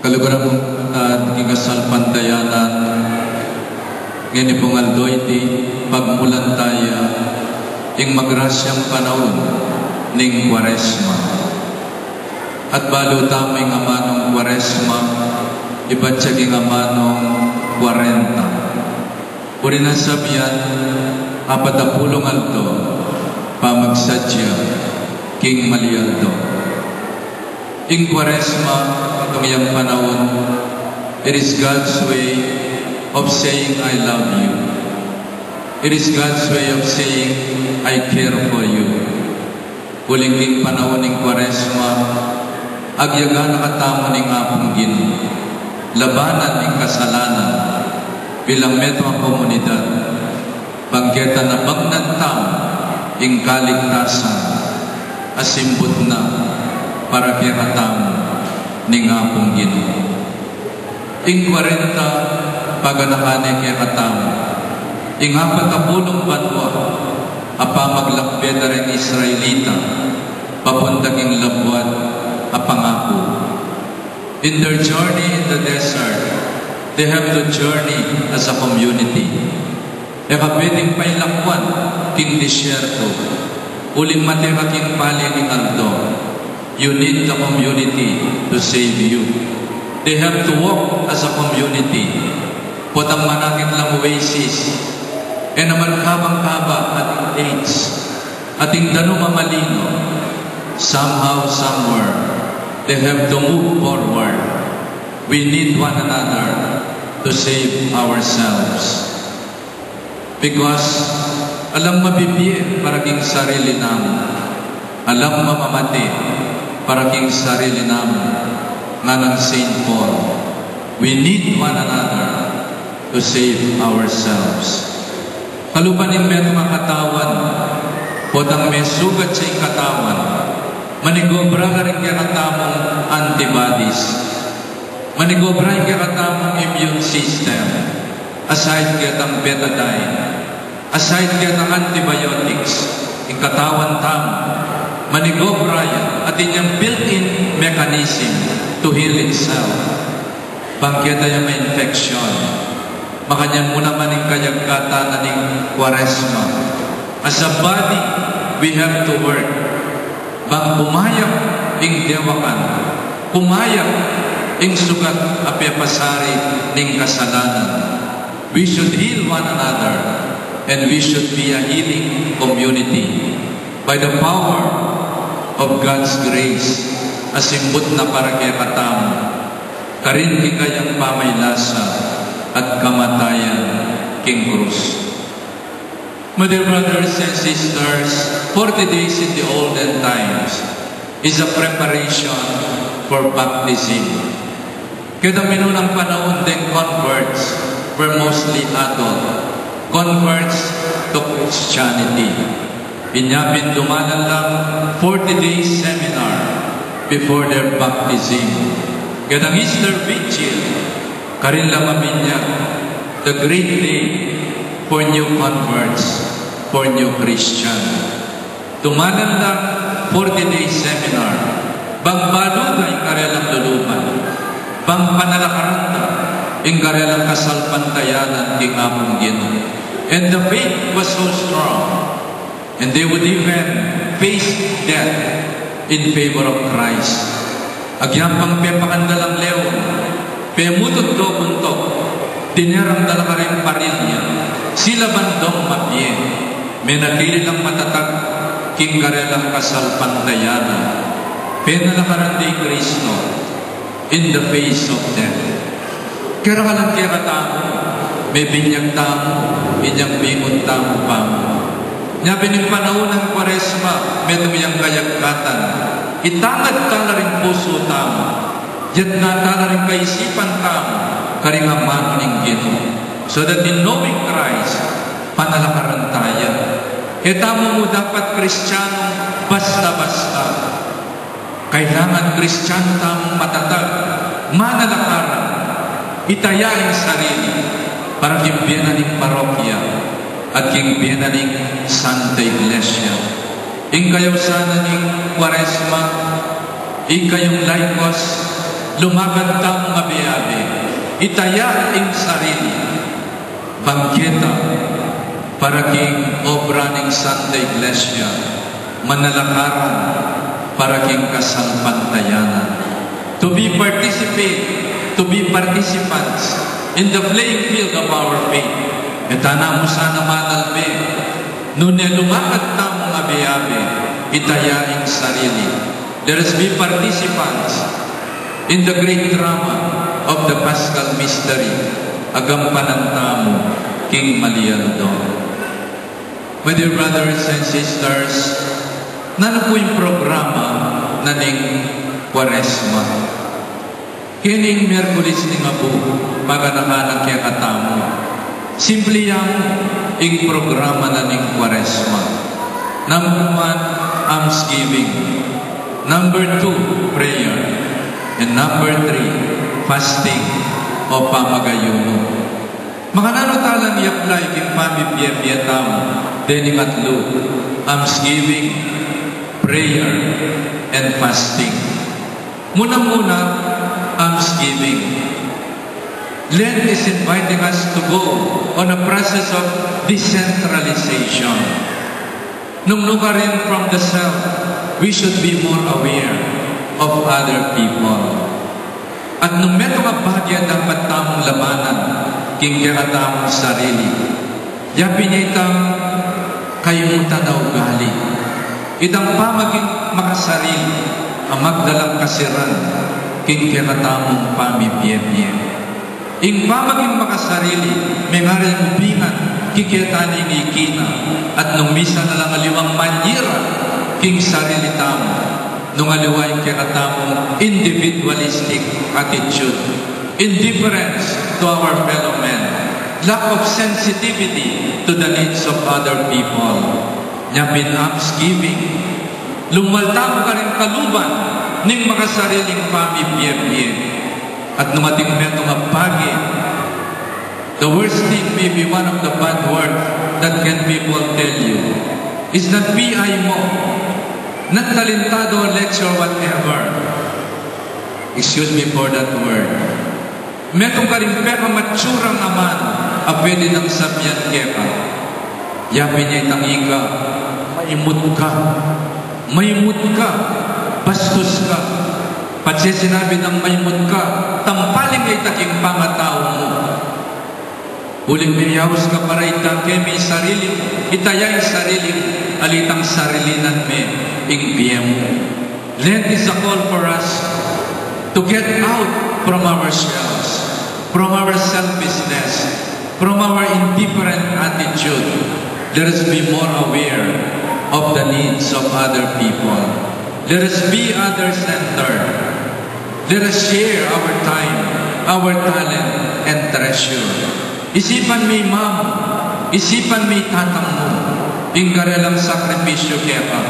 Kaluguran mo at kikasalpantayanan ngini pong aldoy di pagmulan tayo ing magrasyang panahon ning Kwaresma. At balo tamay nga manong Kwaresma, iba't siya nga manong 40. Uri na sabihan, 40 alto, pamagsadya, king malialdo. Ing Kwaresma, itong iyang panahon, it is God's way of saying, I love you. It is God's way of saying, I care for you. Huling king panahon ng Kwaresma, agyaga nakatama ng apong Ginoo, labanan ng kasalanan, bilang meto ang komunidad, pagkita na bagnantam ing kaligtasan, asimbot na para kiratam ng apong Ginoo. Ing 40, paganakane kiratam, ing 40 banwa, apa maglakbet na rin Israelita, papuntaging labwat, apangako. In their journey in the desert, they have to journey as a community. E kapwedeng pailakwan, king disyerto, uling matira king pali ng aldo. You need the community to save you. They have to walk as a community. Potang manakit lang oasis, e naman kabang-kaba ating dates, ating dano mamalino. Somehow, somewhere, they have to move forward. We need one another to save ourselves. Because alam mabibigyan para king sarili namin. Alam mamamati para king sarili namin. Nga ng St. Paul. We need one another to save ourselves. Kalupanin meto mga katawan, potang may sugat sa katawan, manigobra ka rin kakatamong antibodies, manigobra rin kakatamong immune system, aside kitang betadine, aside kitang antibiotics, yung katawan tamo, manigobra yan at inyang built-in mechanism to heal itself. Bangkita yung may infection, makanyang muna maning kayagkata na ning Kwaresma. As a body, we have to work. Bang pumayag ing dewakan, pumayag ing sugat apiapasari ning kasalanan. We should heal one another and we should be a healing community by the power of God's grace. Asimbot na para kaya katam, karin kikayang pamaylasa at kamatayan king krus. My dear brothers and sisters, 40 days in the olden times is a preparation for baptism. Kaya minunang panahon din converts were mostly adult. Converts to Christianity. Inyapin dumanan lang 40 days seminar before their baptism. Kaya ng Easter Vigil, karin lang aminya, the great day for new converts, for new Christian. Dumanan lang 40 days seminar, bang balugay karelang luluban, bang panalakaranta, ing karelang kasalpantayanan king among Ginoo. And the faith was so strong, and they would even face death in favor of Christ. Agyang pang pepakandalang leon, pemutot do puntok, dinerang dala ka rin paril niya, sila bandong mapien, may natili lang matatag, king karelang kasalpantayanan, penalakaran di Kristo, in the face of death. Kaya ka lang kaya katamo, may binyag tamo, inyang bingon tamo pa mo. Nyabi ng panahon ng Kwaresma, may tumiyang kayagkatan, itangad tala rin puso tamo, yat na tala rin kaisipan tamo, karingamano ng Ginoo. So that in knowing Christ, panalakaran tayo. E tamo mo dapat Kristiyano basta-basta. Kailangan Kristiyano tamong matatag, manalakaran, itayain sarili, para kimbiyanan ng parokya, at kimbiyanan ng Santa Iglesia. Ing kayo sana ng Kwaresma, ing kayong laikos, lumakad ta mga biyabe, itaya ing sarili, bangketa, para king obra ng Santa Iglesia, manalakaran, para king kasampantayanan. To be participants in the playing field of our faith. Etana mo sana manalbe, nune lumakad ta mga biyabe, itaya ing sarili. Let us be participants in the great drama of the Paschal Mystery, agampanan tamo, King Malialdo. My dear brothers and sisters, nano po yung programa na ning Kwaresma. Kining Miyerkules ni nga po, maganahanang kaya katamo. Simple yang ing programa na ning Kwaresma. Number 1, almsgiving. Number 2, prayer. And number 3, fasting o pamagayuno. Mga nanutalang i-apply king pamipiyam-yatam, dening atlo, almsgiving, prayer, and fasting. Muna-muna, almsgiving. Lent is inviting us to go on a process of decentralization. Nung lugarin from the self, we should be more aware of other people. At nung meto nga bagya dapat tamong labanan, king kiratamong sarili, yapin niya itang kayumutan na ugali. Itang pamaging makasarili, ang magdalang kasiran, king kiratamong pamipiyem-yem. Ing pamaging makasarili, may ngaring ubingan, kikitaning ikina, at nung misa na lang aliwang manyira, king sarili tamo, nung aliwang kiratamong individualistic attitude, indifference to our fellow men, lack of sensitivity to the needs of other people. Nyapin almsgiving, lumaltamo ka rin kaluban ning makasariling pamipiyem-yem. At nung ating meto nga pagi, the worst thing, maybe one of the bad words that can people tell you, is that PI mo, not talentado, lecture, whatever. Excuse me for that word. Metong ka rin peka matsurang naman, pwede nang sabihan keka. Yapin niya itang ika, maimut ka, bastos ka. Pati sinabi ng maimut ka, tampaling ay taking pangatao mo. Uling miyawas ka para itake, may sarili, itayay sarili, alitang sarilinan me, ingbiya mo. Lent is a call for us to get out from ourselves, from our selfishness, from our indifferent attitude. Let us be more aware of the needs of other people. Let us be other-centered. Let us share our time, our talent, and treasure. Isipan may ma'am, isipan may tatang mo, ingkarelang sakripisyo kaya ka.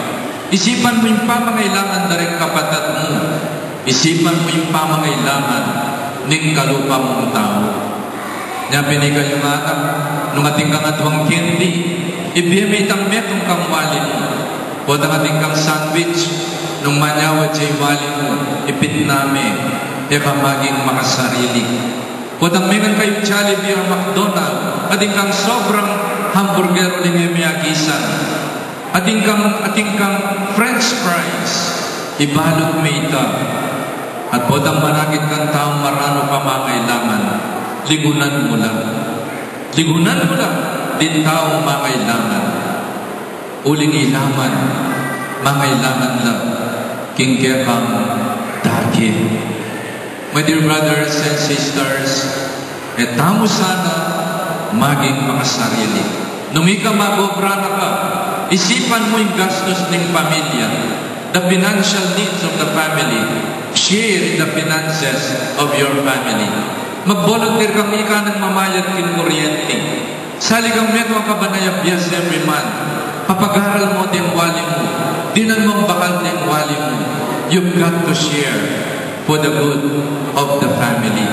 Isipan mo yung pamangailangan na rin kapatid mo. Isipan mo yung pamangailangan ng kalupa mong tao. Nya binigay yung atang, nung ating kangatwang candy, ibiyamay itang metong kang wali mo. O ang ating kang sandwich, nung manyawad siya'y wali mo, ipit namin, eka maging makasarili. O ang meron kayong Jollibee o McDonald's, ating kang sobrang hamburger o limiyagisan. Ating kang French fries, ibalot may ita. At podang manakit kang taong marano pa makailangan, ligunan mo lang. Ligunan mo lang, din taong makailangan. Uling ilaman, makailangan lang, kingkekang daki. My dear brothers and sisters, tamo sana maging makasarili. Nung ika magobra na ka, isipan mo yung gastos ng pamilya, the financial needs of the family. Share in the finances of your family. Mag-volunteer kang ika ng mamayat kin kuryente. Saligang meto ang kabanayabiyas every month. Papag-aral mo din wali mo. Dinan mong bakal din wali mo. You've got to share for the good of the family.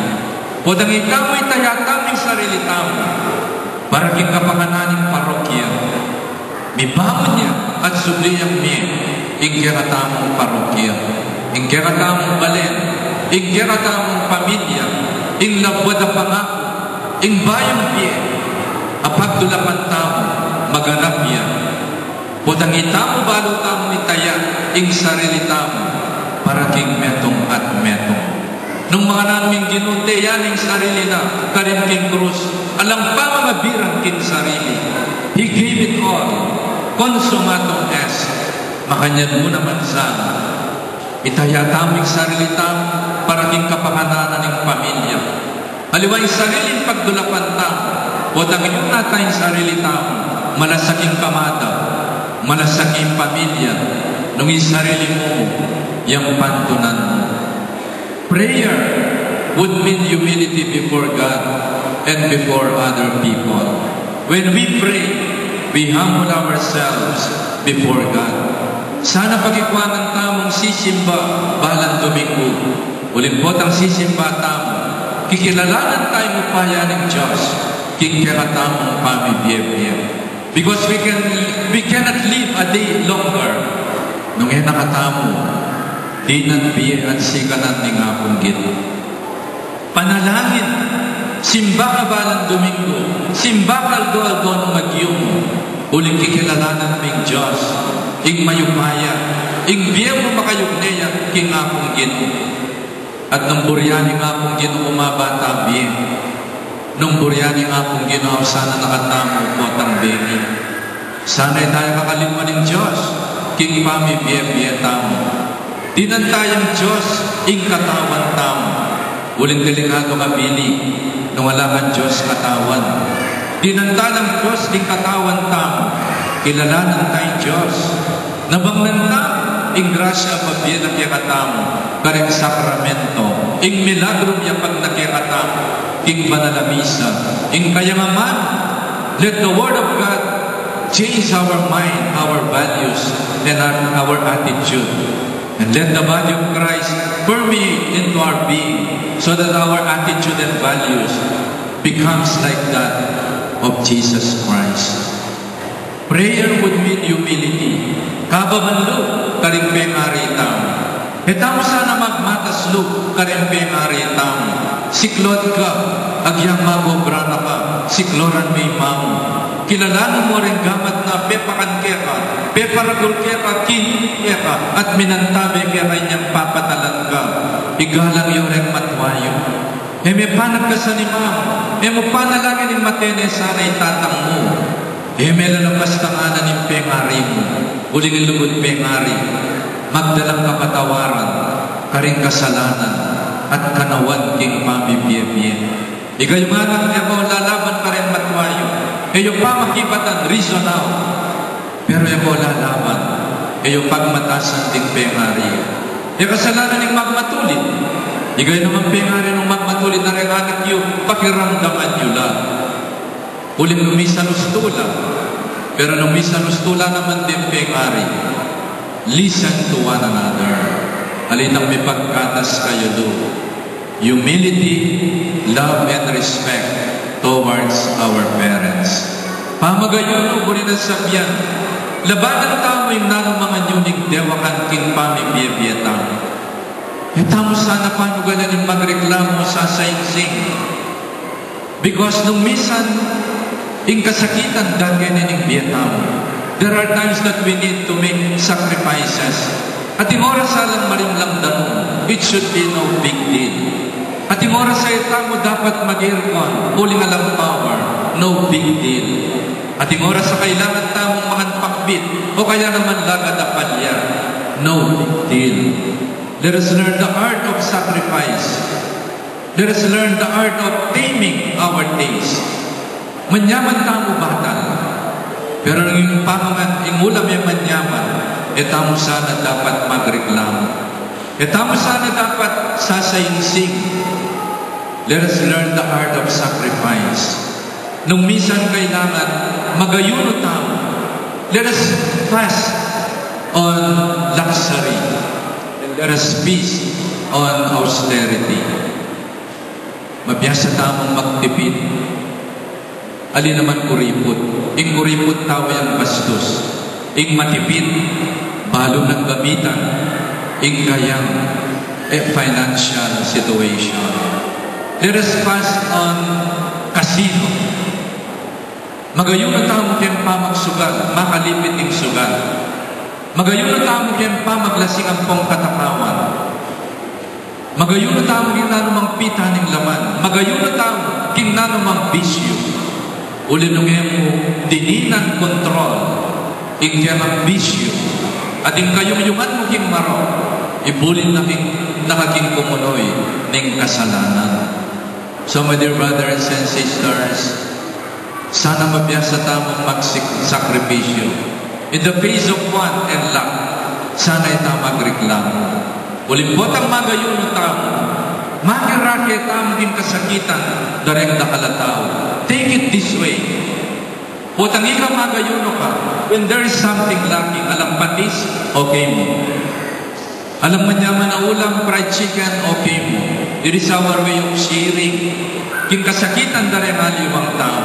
O dang ikaw ay tayatang ng sarili tamo para king kapangananing parokya. Mibaman niya at subliyang niya ing kiratamong parokya. Ing kiratamong balen, ing keratamong pamilya, ing labwad ang pangako, ing bayang piye, apagdulapan tamo, maganap yan. Putang itamo balo tamo itaya, ing sarili tamo, para king metong at metong. Nung mga naming ginunte yan ing sarili na, karin king krus, alam pa mga birang king sarili. He gave it all, consumatum est, makanyad mo naman sana. Itaya taming sarili tamo, para king kapakananan ng pamilya. Aliway sariling pagdulapan tamo, putang yung natayong sarili tamo, malasaking kamata, malasaking pamilya, nung isarili mo, yung pantunan mo. Prayer would mean humility before God and before other people. When we pray, we humble ourselves before God. Sana pagkikwanan tamong sisimba balang Domingo. Ulimpot ang sisimba tamo. Kikilalanan tayo upaya ng Diyos. Kikiratamong pamibiyebiyeb. Because we cannot live a day longer. Nung nakatamo, di nanbiye at sikanan ng apunggit. Panalangin, simba ka balang Domingo, simba kaldo-aldo ng magyong, uling kikilalanan ng Diyos, ing mayupaya, ing biya mo makayugneya, king apunggit. At nung buryani ng apunggit umabata biya, nung buryani ng apunggit sana nakatamo po tang beni. Sana'y tayo kakalimwa ng Diyos, king pamibiyebiyeb tamo. Dinantayang Diyos, ing katawan tamo. Uling delikado kabili, nung wala kang Diyos katawan. Dinantayang Diyos, ing katawan tamo. Kilalanan tayong Diyos. Nabangnan tamo, ing grasya pabiya na kiyakatamo. Kareng sakramento, ing milagro niya pag nakiyakatamo. Ing banalamisa, ing kayangaman. Let the Word of God change our mind, our values, and our attitude. And let the body of Christ permeate into our being so that our attitude and values becomes like that of Jesus Christ. Prayer would mean humility. Kababanlo, karimpeng aritam. Etamo sana magmataslo, karimpeng aritam. Siklod ka, agyang magobra na ka, sikloran may mamo. Kilalanan mo rin gamat na pepakan keka, peparagol keka, kin keka, at minantabi kaya kanyang papatalan ka. Igalang yung rin matwayo. E may panag ka sa ni ma'am, e mo panalangin ng matene sana itatang mo. E may lalabas tanganan ng pengari mo, uling ilugod pengari, magdalang kapatawaran, karing kasalanan, at kanawan king pamibiyebiyeb. Igayong anak niya mo, lalaban ka rin matwayo. E yung pamakibatan, reasonaw. Pero yung mo lalaban. E yung pagmatasan ding pengari. E kasalanan ng magmatulit. Igay naman pengari ng magmatulit na rin anak yung pakiramdaman nyo lang. Uling lumisan ustula. Pero lumisan ustula naman din pengari. Listen to one another. Alinang may pagkatas kayo do. Humility, love, and respect towards our parents. Pamagayon o rin ang sabyan. Labanan tamo yung nanong mga nyunig dewakan king pamibiyebiyetang. E tamo sana paano ganin magreklamo sa sainsing. Because nung misan, ing kasakitan dagay nining biyetang. There are times that we need to make sacrifices. At yung oras alang marimlang damo, it should be no big deal. At yung oras sa itamo dapat mag-aircon, pulling alang power, no big deal. At yung oras sa kailangan tamong mga pakbit, o kaya naman lagad na palya, no big deal. Let us learn the art of sacrifice. Let us learn the art of taming our taste. Manyaman tamo batal. Pero yung pamangan, yung ulam yung manyaman, etamo sana dapat magreklamo. Etamo sana dapat sasayinsing. Let us learn the art of sacrifice. Nung minsan kailangan magayuno tamo. Let us fast on luxury. And let us feast on austerity. Mabiyasa tamang magtipid. Alin naman kuripot. Ing kuripot tao yung bastos. Ing matipid. Balo ng gamitan. Ing kayang financial situation. Let us pass on casino. Magayon na tamo kayong pamagsugal, makalipit ng sugal. Magayon na tamo kayong pamaglasing ang pong katakawan. Magayon na tamo kayong nanumang pita ng laman. Magayon na tamo kayong nanumang bisyo. Uli nung mo dininan kontrol, ikya ang bisyo. At yung kayong-yungan mo kayong maro, ibulin na nakaking kumunoy ng kasalanan. So my dear brothers and sisters, sana mabiyasa tamang magsakripisyo. In the face of want and lack, sana ita magreklamo. Ulimpot ang magayon ng tao, makirake tamo din kasakitan, darek na kalatao. Take it this way. Putang ika magayon ka, when there is something lacking, alam patis, okay mo. Alam manyaman na ulam, fried chicken, okay mo. It is our way of sharing. King kasakitan darek aliwang tao.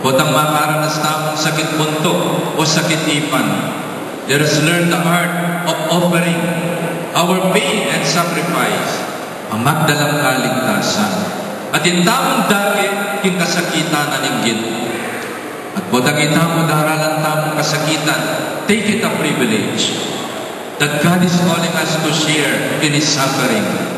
Potang makaranas tamang sakit punto o sakit ipan. Let us learn the art of offering our pain and sacrifice. Ang magdalang kaligtasan. At yung tamang dagi, yung kasakitan na ninggit. At potang itamo daralan tamang kasakitan, take it a privilege that God is calling us to share in His suffering.